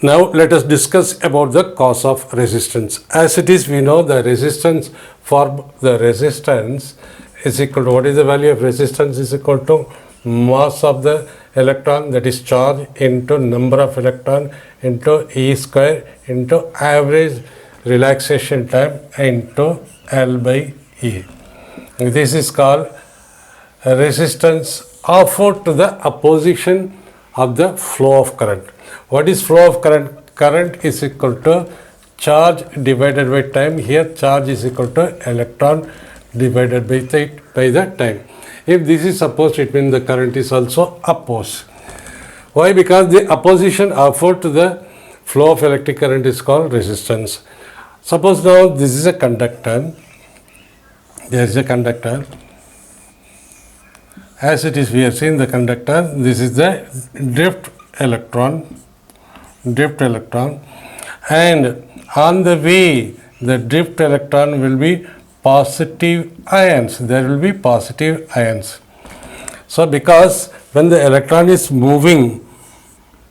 Now let us discuss about the cause of resistance. As it is, we know the resistance is equal to, what is the value of resistance, is equal to mass of the electron, that is charge, into number of electron into E square into average relaxation time into L by E. This is called resistance offered to the opposition of the flow of current. What is flow of current? Current is equal to charge divided by time. Here charge is equal to electron divided by the time. If this is opposed, it means the current is also opposed. Why? Because the opposition offered to the flow of electric current is called resistance. Suppose now this is a conductor. There is a conductor. As it is, we have seen the conductor. This is the drift electron, and on the way the drift electron will be positive ions. There will be positive ions. So because when the electron is moving,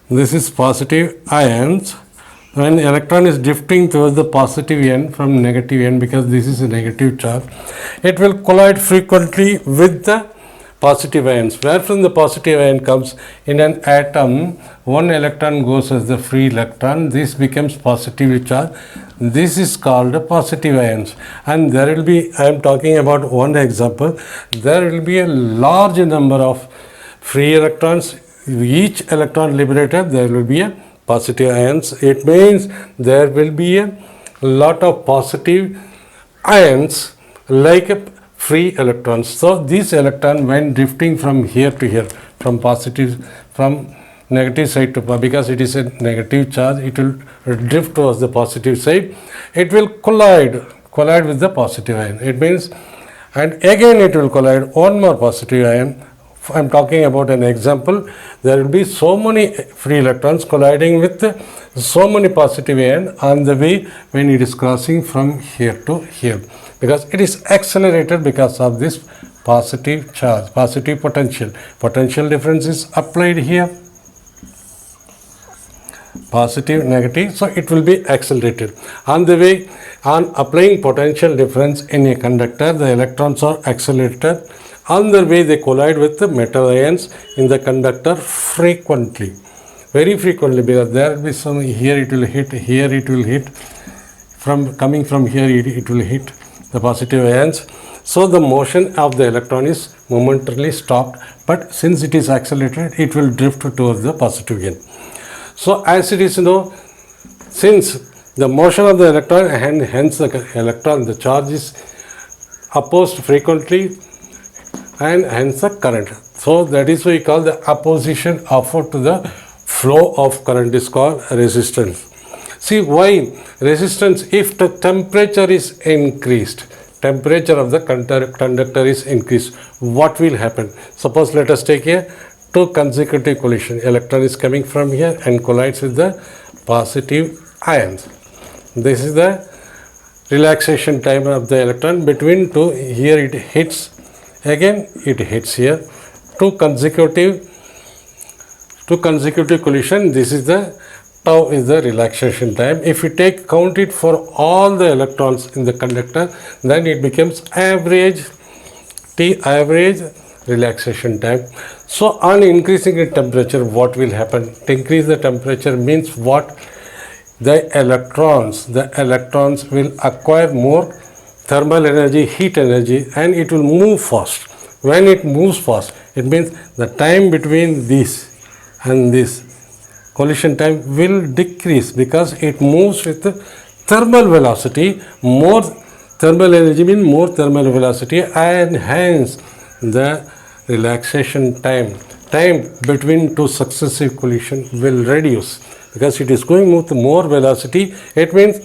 this is positive ions. When electron is drifting towards the positive end from negative end, because this is a negative charge, it will collide frequently with the positive ions. Where from the positive ion comes, in an atom, one electron goes as the free electron. This becomes positive charge. This is called positive ions. And there will be, I am talking about one example, there will be a large number of free electrons. Each electron liberated, there will be a positive ions. It means there will be a lot of positive ions like a free electrons. So these electrons, when drifting from here to here, from negative side to, because it is a negative charge, it will drift towards the positive side. It will collide with the positive ion. It means, and again it will collide one more positive ion. I am talking about an example. There will be so many free electrons colliding with so many positive ions on the way when it is crossing from here to here, because it is accelerated because of this positive charge, positive potential. Potential difference is applied here, positive, negative, so it will be accelerated. On the way, on applying potential difference in a conductor, the electrons are accelerated. On their way, they collide with the metal ions in the conductor frequently, very frequently, because there will be some, here it will hit, here it will hit, coming from here it will hit the positive ions. So the motion of the electron is momentarily stopped, but since it is accelerated, it will drift towards the positive end. So as it is, since the motion of the electron and hence the electron, the charge is opposed frequently, and hence the current. So that is why we call the opposition offered to the flow of current is called resistance. See why resistance? If the temperature is increased, temperature of the conductor is increased, what will happen? Suppose let us take here two consecutive collision. Electron is coming from here and collides with the positive ions. This is the relaxation time of the electron between two. Here it hits, again it hits here. Two consecutive collision. This is the tau is the relaxation time. If you count it for all the electrons in the conductor, then it becomes average relaxation time. So on increasing the temperature, what will happen? To increase the temperature means what? The electrons will acquire more thermal energy, heat energy, and it will move fast. When it moves fast, it means the time between this and this collision time will decrease, because it moves with the thermal velocity. More thermal energy means more thermal velocity, and hence the relaxation time between two successive collision will reduce, because it is going with more velocity. It means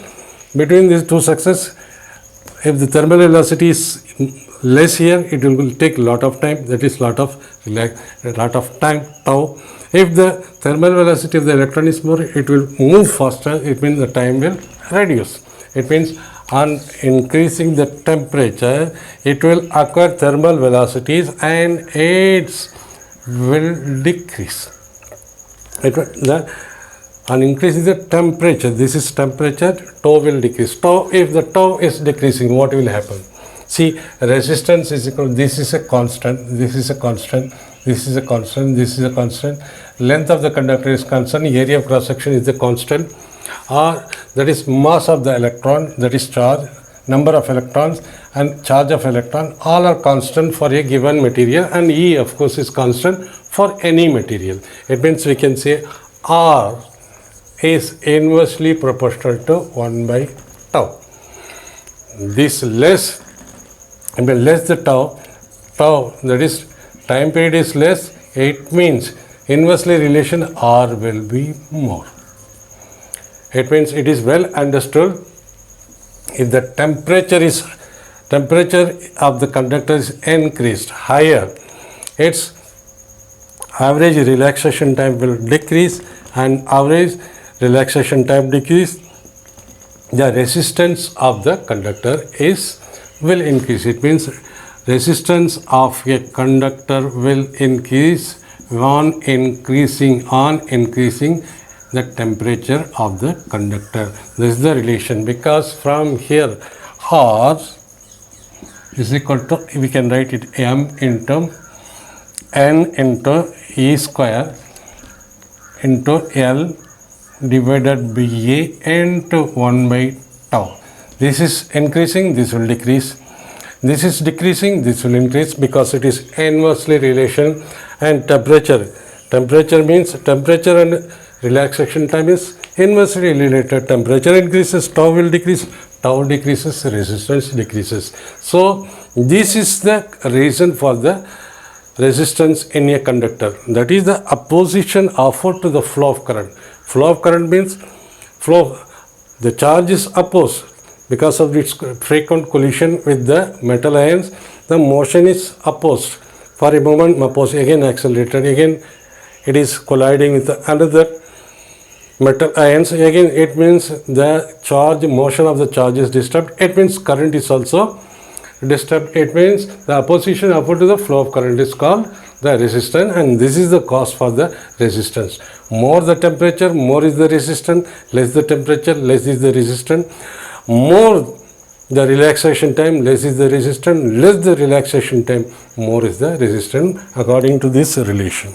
between these two success, if the thermal velocity is less here, it will take lot of time, that is lot of time, tau. If the thermal velocity of the electron is more, it will move faster, it means the time will reduce. It means on increasing the temperature, it will acquire thermal velocities and its will decrease. The and increase the temperature. This is temperature, tau will decrease. Tau, if the tau is decreasing, what will happen? See, resistance is equal, this is a constant, this is a constant, this is a constant, this is a constant. Length of the conductor is constant, area of cross section is the constant, or that is mass of the electron, that is charge, number of electrons and charge of electron, all are constant for a given material, and E of course is constant for any material. It means we can say R is inversely proportional to 1 by tau. This less the tau, that is time period is less, it means inversely relation R will be more. It means it is well understood, if the temperature of the conductor is increased higher, its average relaxation time will decrease, and average relaxation time decrease, the resistance of the conductor will increase. It means resistance of a conductor will increase on increasing the temperature of the conductor. This is the relation, because from here R is equal to, we can write it m into n into E square into L divided by A into 1 by tau. This is increasing, this will decrease. This is decreasing, this will increase, because it is inversely relation. And temperature means temperature and relaxation time is inversely related. Temperature increases, tau will decrease, tau decreases, resistance decreases. So this is the reason for the resistance in a conductor. That is the opposition offered to the flow of current. Flow of current means the charge is opposed. Because of its frequent collision with the metal ions, the motion is opposed. For a moment opposed, again accelerated, again it is colliding with another metal ions. Again it means the motion of the charge is disturbed. It means current is also disturbed. It means the opposition offered to the flow of current is called the resistance, and this is the cause for the resistance. More the temperature, more is the resistance. Less the temperature, less is the resistance. More the relaxation time, less is the resistance. Less the relaxation time, more is the resistance, according to this relation.